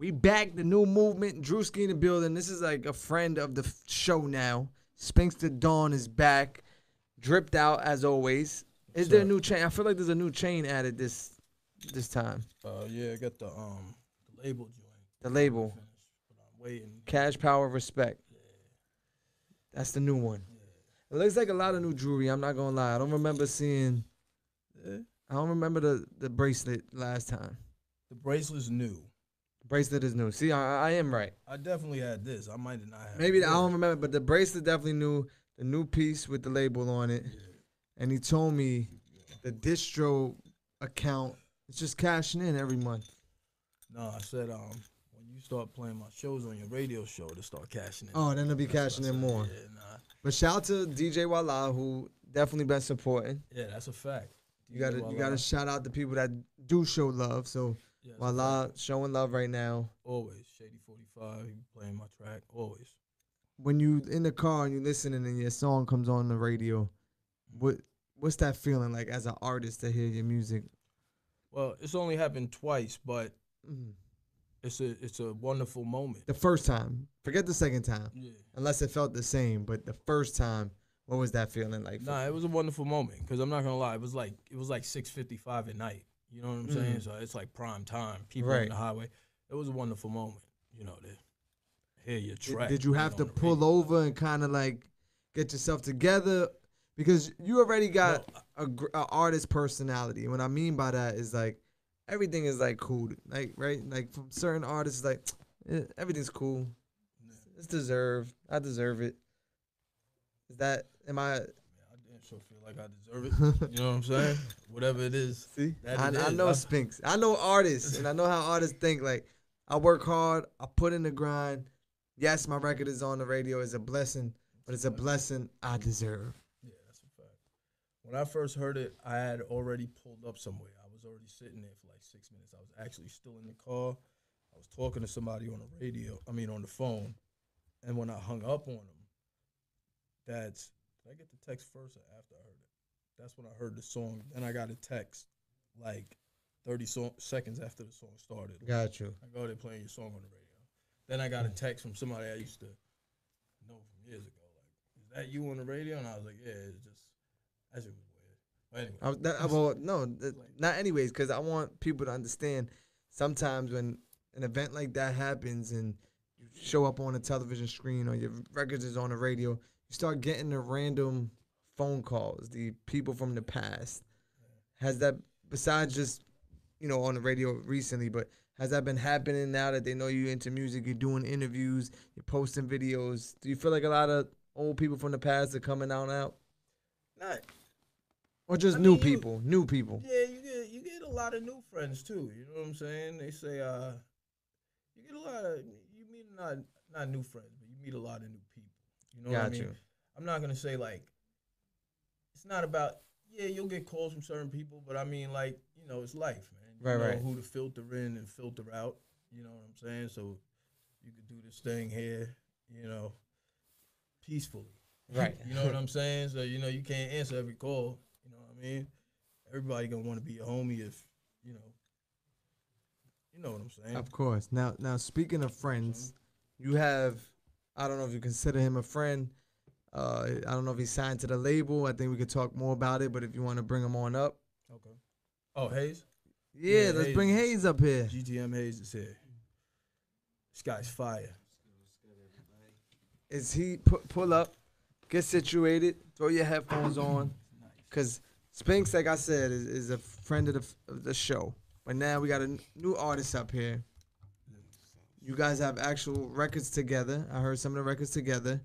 We back, the new movement. Drewski in the building. This is like a friend of the show now. Spinx the Dawn is back. Dripped out as always. Is there a new chain? I feel like there's a new chain added this time. Yeah, I got the label joint. The label. But I'm waiting. Cash, Power, Respect. Yeah. That's the new one. Yeah. It looks like a lot of new jewelry. I'm not gonna lie. I don't remember seeing. Yeah. I don't remember the bracelet last time. The bracelet's new. The bracelet is new. See, I am right. I definitely had this. I might not have. Maybe I don't remember, but the bracelet definitely new. The new piece with the label on it. Yeah. And he told me the distro account is just cashing in every month. No, I said when you start playing my shows on your radio show, to start cashing in. Oh, then they'll be cashing in more. Yeah, nah. But shout out to DJ Walla, who definitely been supporting. Yeah, that's a fact. You gotta shout out the people that do show love. So yeah, Walla showing love right now. Always. Shady 45, he playing my track. Always. When you in the car and you listening and your song comes on the radio, what's that feeling like as an artist to hear your music? Well, it's only happened twice, but it's a wonderful moment. The first time, forget the second time, unless it felt the same. But the first time, what was that feeling like? Nah, it was a wonderful moment because I'm not gonna lie, it was like 6:55 at night. You know what I'm saying? So it's like prime time. People on the highway. It was a wonderful moment. You know, to hear your track. Did you have to pull over and kind of like get yourself together? Because you already got a artist personality. And what I mean by that is like everything is like cool, like right, like from certain artists, like everything's cool. It's deserved. I deserve it. Is that am I? I damn sure feel like I deserve it. You know what I'm saying? Whatever it is. See, I know Spinx. I know artists, and I know how artists think. Like I work hard. I put in the grind. Yes, my record is on the radio. It's a blessing, but it's a blessing I deserve. Yeah, that's a fact. When I first heard it, I had already pulled up somewhere. I was already sitting there for like 6 minutes. I was actually still in the car. I was talking to somebody on on the phone. And when I hung up on them, did I get the text first or after I heard it? That's when I heard the song. Then I got a text like 30 seconds after the song started. Got you. I go, they're playing your song on the radio. Then I got a text from somebody I used to know from years ago. Like, is that you on the radio? And I was like, yeah, it's just, that shit was weird. But anyway. Not anyways, because I want people to understand sometimes when an event like that happens and you show up on a television screen or your records is on the radio, you start getting the random phone calls, the people from the past. Has that, besides just, on the radio recently, but has that been happening now that they know you into music, you're doing interviews, you're posting videos? Do you feel like a lot of old people from the past are coming out now? Not. Or just new people? Yeah, you get a lot of new friends too. You know what I'm saying? They say you get a lot of, you meet not new friends, but you meet a lot of new people. You know what I mean? I'm not gonna say like it's not about you'll get calls from certain people, but I mean like it's life, man. You know who to filter in and filter out. You know what I'm saying? So you could do this thing here, peacefully. Right. You know what I'm saying? So you can't answer every call. You know what I mean? Everybody gonna want to be a homie if you know what I'm saying. Of course. Now speaking of friends, you have, I don't know if you consider him a friend. I don't know if he's signed to the label. I think we could talk more about it, but if you want to bring him on up. Okay. Oh, Haze? Yeah, let's bring Haze up here. GTM Haze is here. This guy's fire. Is he pull up, get situated, throw your headphones on, because Spinx, like I said, is a friend of the show. But now we got a new artist up here. You guys have actual records together. I heard some of the records together.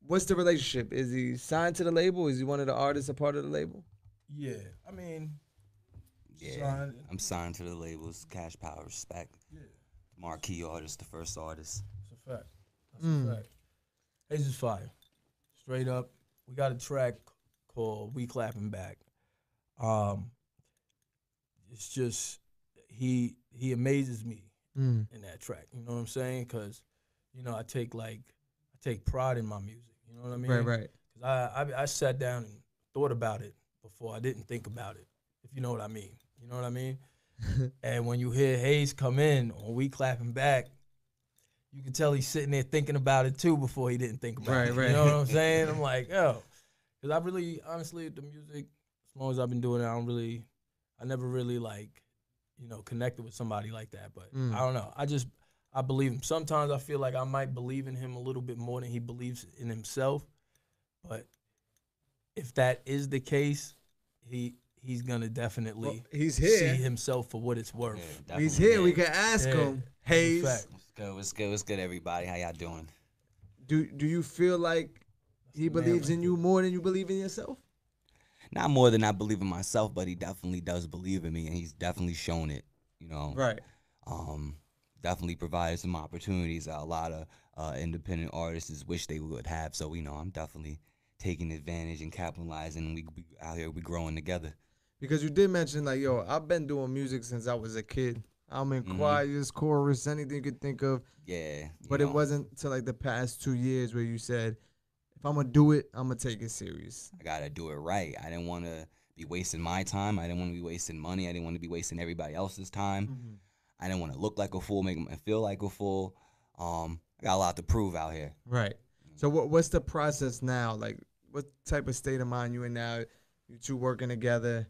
What's the relationship? Is he signed to the label? Is he one of the artists a part of the label? Yeah, I mean, signed. I'm signed to the labels. Cash, Power, Respect. Yeah. Marquee artist, the first artist. That's a fact. That's a fact. Haze is fire. Straight up. We got a track called We Clapping Back. It's just, he amazes me in that track. You know what I'm saying? Because, I take pride in my music. You know what I mean? Right. Because I sat down and thought about it before I didn't think about it, if you know what I mean. You know what I mean? And when you hear Haze come in, or we clapping back, you can tell he's sitting there thinking about it too before he didn't think about it. Right. You know what I'm saying? I'm like, yo, because I really, honestly, the music, as long as I've been doing it, I never really like, connected with somebody like that. But I don't know. I believe him. Sometimes I feel like I might believe in him a little bit more than he believes in himself. But if that is the case, he's gonna definitely he's here. see himself for what it's worth. Yeah, he's here. We can ask him. Haze. What's good, everybody? How y'all doing? Do you feel like he believes in you more than you believe in yourself? Not more than I believe in myself, but he definitely does believe in me, and he's definitely shown it. Right. Definitely provided some opportunities that a lot of independent artists wish they would have. So I'm definitely taking advantage and capitalizing. We out here, we growing together. Because you did mention like, yo, I've been doing music since I was a kid. I'm in choirs, chorus, anything you could think of. Yeah. But it wasn't until like the past 2 years where you said, if I'm gonna do it, I'm gonna take it serious. I gotta do it right. I didn't want to be wasting my time. I didn't want to be wasting money. I didn't want to be wasting everybody else's time. I didn't want to look like a fool, make them feel like a fool. I got a lot to prove out here. Right. So what's the process now? Like, what type of state of mind you in now? You two working together,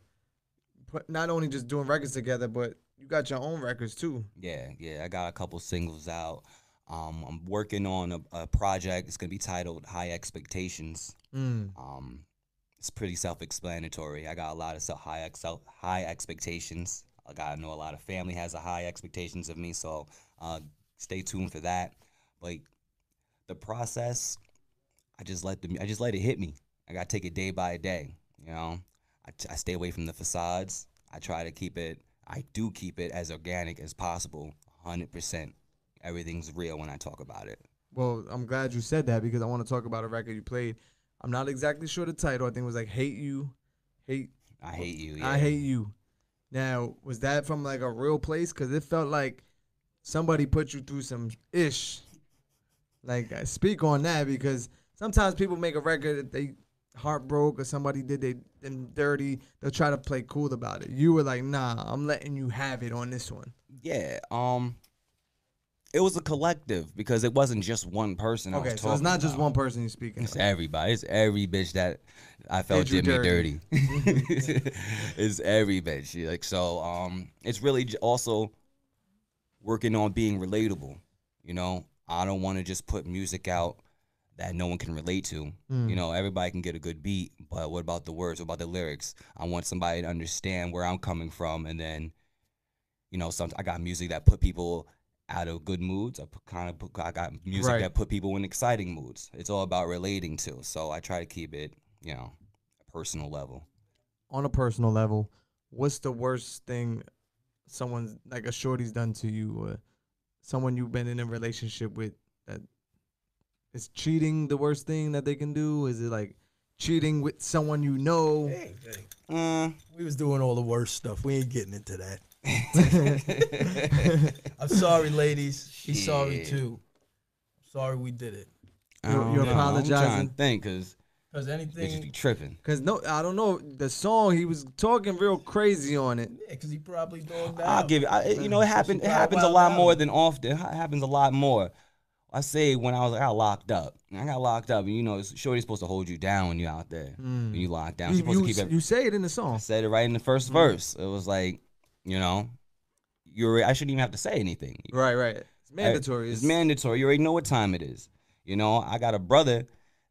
not only just doing records together, but you got your own records too. Yeah. I got a couple singles out. I'm working on a project. It's gonna be titled High Expectations. It's pretty self-explanatory. I got a lot of high expectations. I know a lot of family has a high expectations of me, so stay tuned for that. But the process, I just let it hit me. I gotta take it day by day. I stay away from the facades. I try to keep it. I do keep it as organic as possible. 100%. Everything's real when I talk about it. Well, I'm glad you said that because I want to talk about a record you played. I'm not exactly sure the title. I think it was like I Hate You. Yeah. I Hate You. Now, was that from like a real place? Because it felt like somebody put you through some ish. Like, I speak on that because sometimes people make a record that they heart broke or somebody did them dirty. They'll try to play cool about it. You were like, nah, I'm letting you have it on this one. Yeah. It was a collective because it wasn't just one person. Okay, so it's not just one person you're speaking. It's everybody. It's every bitch that I felt did me dirty. It's every bitch. Like so. It's really also working on being relatable. I don't want to just put music out that no one can relate to. Everybody can get a good beat, but what about the words? What about the lyrics? I want somebody to understand where I'm coming from, and then, I got music that put people out of good moods. I got music that put people in exciting moods. It's all about relating to. So I try to keep it, a personal level. On a personal level, what's the worst thing someone's like a shorty's done to you, or someone you've been in a relationship with? That is cheating the worst thing that they can do? Is it like cheating with someone you know? Hey. We was doing all the worst stuff. We ain't getting into that. I'm sorry, ladies. She's sorry too. Sorry we did it. You apologizing? I'm trying to think because anything be tripping. Because I don't know the song. He was talking real crazy on it. Yeah, because he probably dogged out. I'll give it. It happened. It happens a lot more than often. It happens a lot more. I say when I got locked up. I got locked up, and Shorty's supposed to hold you down when you're out there. When you locked down, she's supposed to keep it. You say it in the song. I said it right in the first verse. It was like, I shouldn't even have to say anything. Right. It's mandatory. It's mandatory. You already know what time it is. I got a brother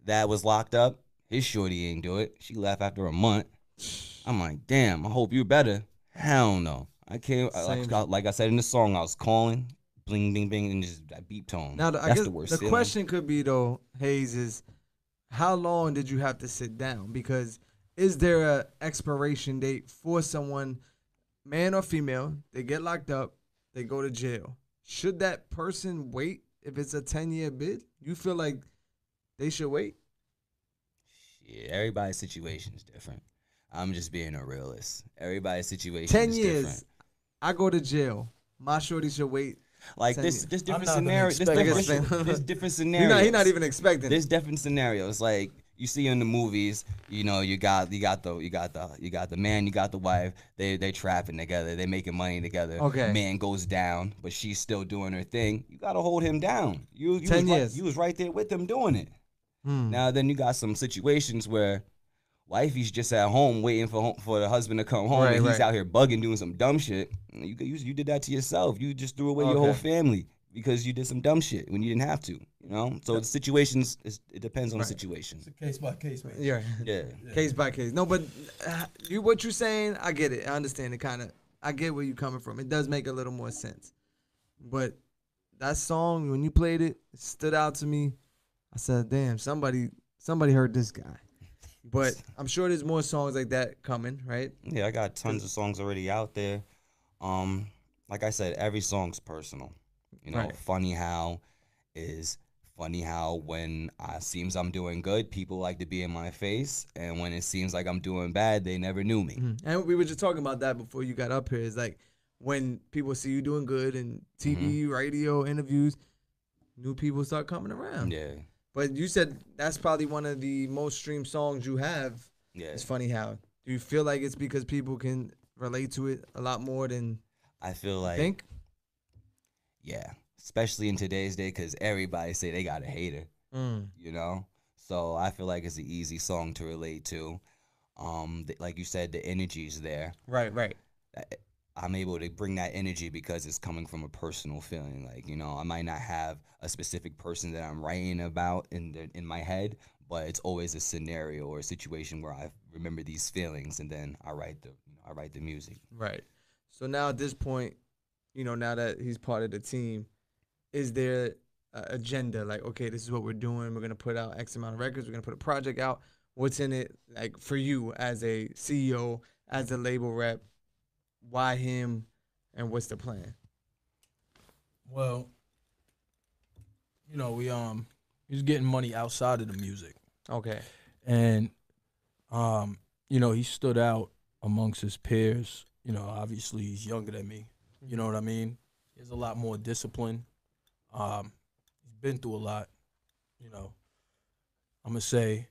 that was locked up. His shorty ain't do it. She left after a month. I'm like, damn, I hope you're better. Hell no. I can't. Like I said in the song, I was calling, bling, bling, bling, and just that beep tone. Now, That's I guess the worst the feeling. question could be, though, Haze, is how long did you have to sit down? Because is there a expiration date for someone, man or female, they get locked up, they go to jail? Should that person wait if it's a 10-year bid? You feel like they should wait? Yeah, everybody's situation is different. I'm just being a realist. Everybody's situation 10 is years, different. I go to jail. My shorty should wait. Like this different scenario. This different scenario. He's not even expecting. There's different scenarios. Like you see in the movies, you know, you got the man, you got the wife. They trapping together. They making money together. Okay. Man goes down, but she's still doing her thing. You gotta hold him down. You 10 years. You was right there with him doing it. Hmm. Now then, you got some situations where wifey's just at home waiting for the husband to come home, and he's out here bugging, doing some dumb shit. You did that to yourself. You just threw away your whole family because you did some dumb shit when you didn't have to. You know, so the situations, it depends on the situation. It's a case by case, man. Yeah. Case by case. No, but what you're saying, I get it. I understand it kind of. I get where you're coming from. It does make a little more sense. But that song, when you played it, it stood out to me. I said, damn, somebody heard this guy. But I'm sure there's more songs like that coming, right? Yeah, I got tons of songs already out there. Like I said, every song's personal. You know, funny how when it seems I'm doing good, people like to be in my face, and when it seems like I'm doing bad, they never knew me. Mm-hmm. And we were just talking about that before you got up here. It's like when people see you doing good in TV, radio, interviews, new people start coming around. Yeah. But you said that's probably one of the most streamed songs you have. Yeah. It's funny how. Do you feel like it's because people can relate to it a lot more than I feel like? Think? Yeah. Especially in today's day, because everybody say they got a hater. You know? So I feel like it's an easy song to relate to. Like you said, the energy's there. Right. I'm able to bring that energy because it's coming from a personal feeling. Like, you know, I might not have a specific person that I'm writing about in my head, but it's always a scenario or a situation where I remember these feelings, and then I write the music. Right. So now at this point, you know, now that he's part of the team, is there an agenda? Like, okay, this is what we're doing. We're gonna put out X amount of records. We're gonna put a project out. What's in it? Like for you as a CEO, as a label rep. Why him, and what's the plan? Well, you know, he's getting money outside of the music. Okay. And you know, he stood out amongst his peers. You know, obviously he's younger than me. You know what I mean? He has a lot more discipline. He's been through a lot. You know, I'm gonna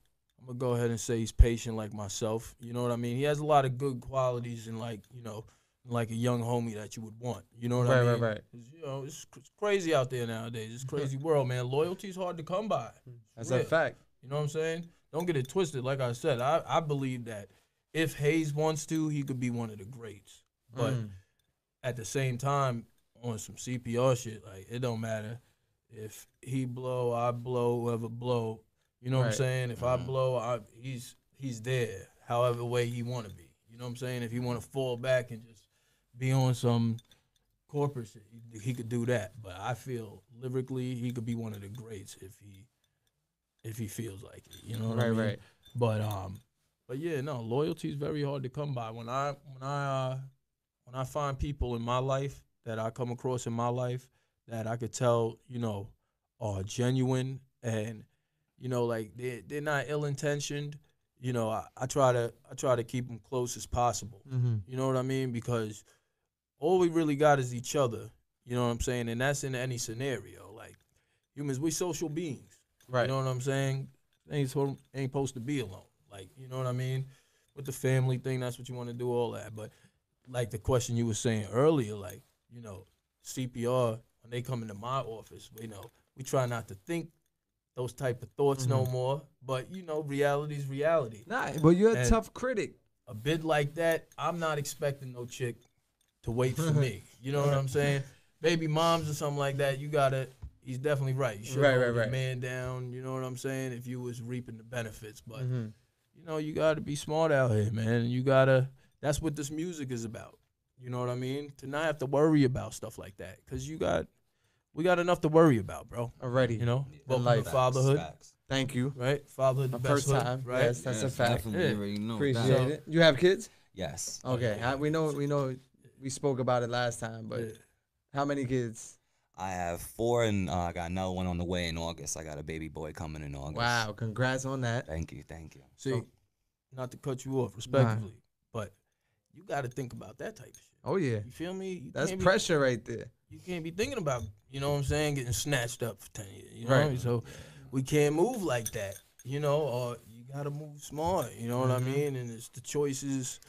go ahead and say he's patient like myself. You know what I mean? He has a lot of good qualities and, like, you know, like a young homie that you would want. You know what I mean? Right. You know, it's crazy out there nowadays. It's a crazy world, man. Loyalty's hard to come by. That's a fact. You know what I'm saying? Don't get it twisted. Like I said, I believe that if Haze wants to, he could be one of the greats. But at the same time, on some CPR shit, like, it don't matter if he blow, I blow, whoever blow. You know what I'm saying? If I blow, he's there, however way he want to be. You know what I'm saying? If he want to fall back and just be on some corporate shit, he could do that. But I feel lyrically, he could be one of the greats if he feels like it. You know what I mean? Right. But yeah, no, loyalty is very hard to come by. When I find people in my life that I come across in my life that I could tell, you know, are genuine and, you know, like they're not ill-intentioned. You know, I try to keep them close as possible. You know what I mean? Because all we really got is each other. You know what I'm saying? And that's in any scenario. Like, humans, we social beings. Right. You know what I'm saying? Ain't supposed to be alone. Like, you know what I mean? With the family thing, that's what you want to do, all that. But like the question you were saying earlier, like, you know, CPR, when they come into my office, you know, we try not to think those type of thoughts no more. But, you know, reality's reality. Nah, but you're a tough critic. A bit like that, I'm not expecting no chick to wait for me. You know what I'm saying? Baby moms or something like that, he's definitely right. You should hold your man down, you know what I'm saying, if you was reaping the benefits. But, you know, you got to be smart out here, man. That's what this music is about. You know what I mean? To not have to worry about stuff like that. Because we got enough to worry about, bro. Already. You know? Welcome to fatherhood. Thank you. Right? Fatherhood, the best first time. Hood, right? Yes, that's a fact. Definitely know Appreciate that. it. You have kids? Yes. Okay. We know. We spoke about it last time, but how many kids? I have 4, and I got another one on the way in August. I got a baby boy coming in August. Wow. Congrats on that. Thank you. See, not to cut you off, respectively, but you got to think about that type of shit. Oh, yeah. You feel me? That's pressure right there. You can't be thinking about, you know what I'm saying, getting snatched up for 10 years. You know what I mean? So we can't move like that, you know, or you gotta move smart. You know what I mean? And it's the choices.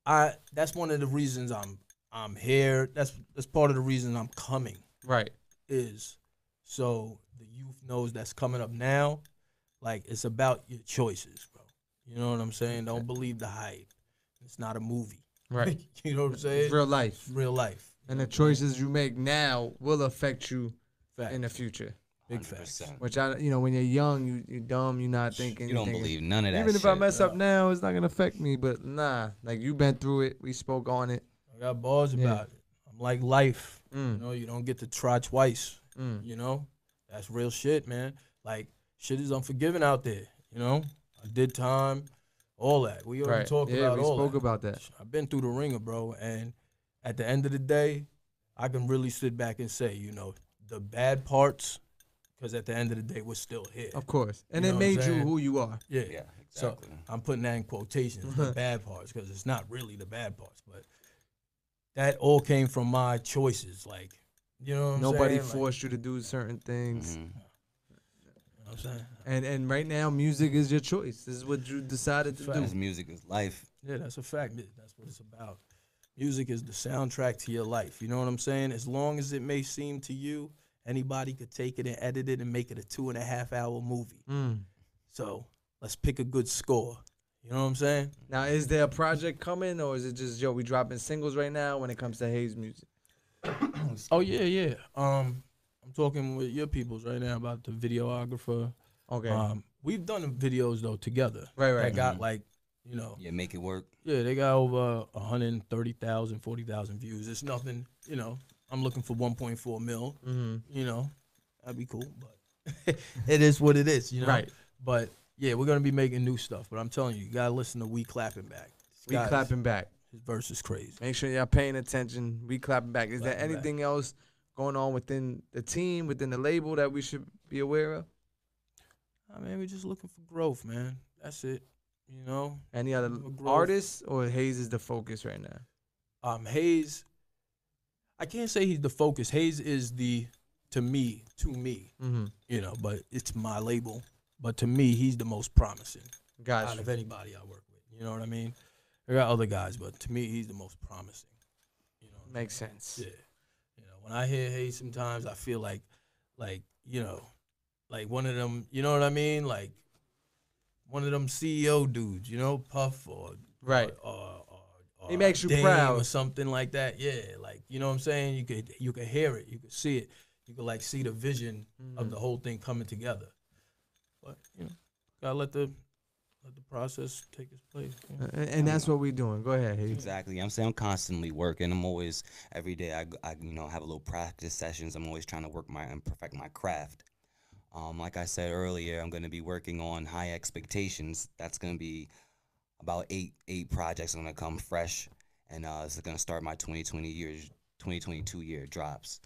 That's one of the reasons I'm here. That's part of the reason I'm coming. Right. Is so the youth knows that's coming up now. Like, it's about your choices, bro. You know what I'm saying? Don't believe the hype. It's not a movie. Right. You know what I'm saying? It's real life. It's real life. And the choices you make now will affect you Facts. in the future. Big facts. Which, when you're young, you're dumb, you're not thinking. You don't believe none of that Even shit. if I mess up now, it's not going to affect me. But nah, like, you've been through it. We spoke on it. I got bars about it. I'm like life. Mm. You know, you don't get to try twice. Mm. You know? That's real shit, man. Like, shit is unforgiving out there. You know? I did time, all that. We already talked about all that. We spoke about that. I've been through the ringer, bro. And at the end of the day, I can really sit back and say, you know, the bad parts, because at the end of the day, we're still here. Of course. And You it know made what I'm you saying? who you are. Yeah. Yeah, So exactly. I'm putting that in quotations, the bad parts, because it's not really the bad parts. But that all came from my choices. Like, you know what I'm Nobody saying? forced you to do certain things. You know what I'm saying? And right now, music is your choice. This is what you decided to do. Because music is life. Yeah, that's a fact. That's what it's about. Music is the soundtrack to your life. You know what I'm saying? As long as it may seem to you, anybody could take it and edit it and make it a 2.5-hour movie. So let's pick a good score. You know what I'm saying? Now, is there a project coming, or is it just, we dropping singles right now when it comes to Haze music? Oh, yeah. I'm talking with your peoples right now about the videographer. Okay. We've done videos, though, together. Right. That got, like, you know. Yeah, make it work. Yeah, they got over 130,000, 40,000 views. It's nothing, you know. I'm looking for 1.4 mil. You know, that'd be cool, but it is what it is, you know. Right. But yeah, we're gonna be making new stuff. But I'm telling you, you gotta listen to We Clapping Back. We Clapping Back. His verse is crazy. Make sure y'all paying attention. We Clapping Back. Is there Clapping anything else going on within the team, within the label that we should be aware of? I mean, we're just looking for growth, man. That's it. You know. Any other artists, or Haze is the focus right now? Haze. I can't say he's the focus. Haze is to me, you know, but it's my label. But to me, he's the most promising out of anybody I work with. You know what I mean? I got other guys, but to me, he's the most promising. You know, Makes sense. Yeah. You know, when I hear Haze, sometimes I feel like, you know, like one of them. You know what I mean? Like one of them CEO dudes. You know, Puff or right. Or he makes you Dame proud or something like that. Yeah, like, you know what I'm saying? You could hear it, you could see it, you could like see the vision of the whole thing coming together. But you know, gotta let the process take its place. You know? And that's what we're doing. Go ahead, Haze. Exactly. I'm saying I'm constantly working. I'm always, every day I you know, have a little practice sessions. I'm always trying to work and perfect my craft. Like I said earlier, I'm gonna be working on High Expectations. That's gonna be about eight projects are gonna come fresh, and it's gonna start my 2022 year drops.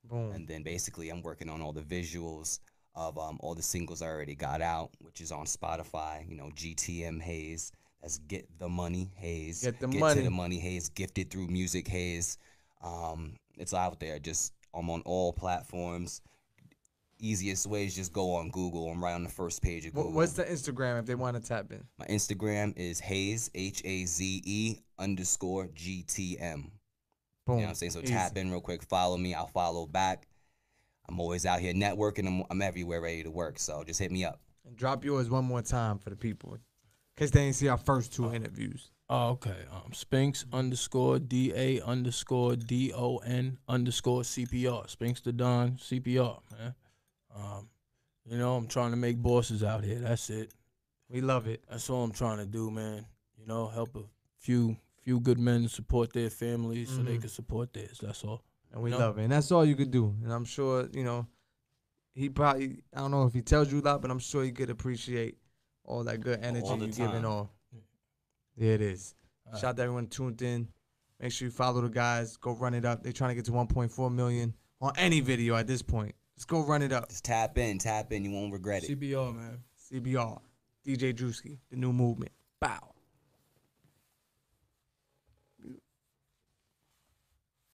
Boom. And then basically I'm working on all the visuals of all the singles I already got out, which is on Spotify. You know, GTM Haze. That's Get the Money Haze. Get to the money Haze. Gifted through music Haze. It's out there. I'm on all platforms. Easiest way is just go on Google. I'm right on the first page of Google. What's the Instagram if they want to tap in? My Instagram is Haze, HAZE _GTM. Boom. You know what I'm saying? So tap in real quick, follow me, I'll follow back. I'm always out here networking. I'm everywhere ready to work. So just hit me up. And drop yours one more time for the people, in case they didn't see our first two interviews. Oh, okay. Spinx _DA _DON _CPR. Spinx the Don CPR, man. You know, I'm trying to make bosses out here. That's it. We love it. That's all I'm trying to do, man. You know, help a few good men support their families so they can support theirs. That's all. And we love it. And that's all you could do. And I'm sure, you know, he probably, I don't know if he tells you a lot, but I'm sure he could appreciate all that good energy you're giving off. There it is. Shout out to everyone tuned in. Make sure you follow the guys. Go run it up. They're trying to get to 1.4 million on any video at this point. Let's go run it up. Just tap in. You won't regret it. CBR, man. CBR. DJ Drewski, the new movement. Bow.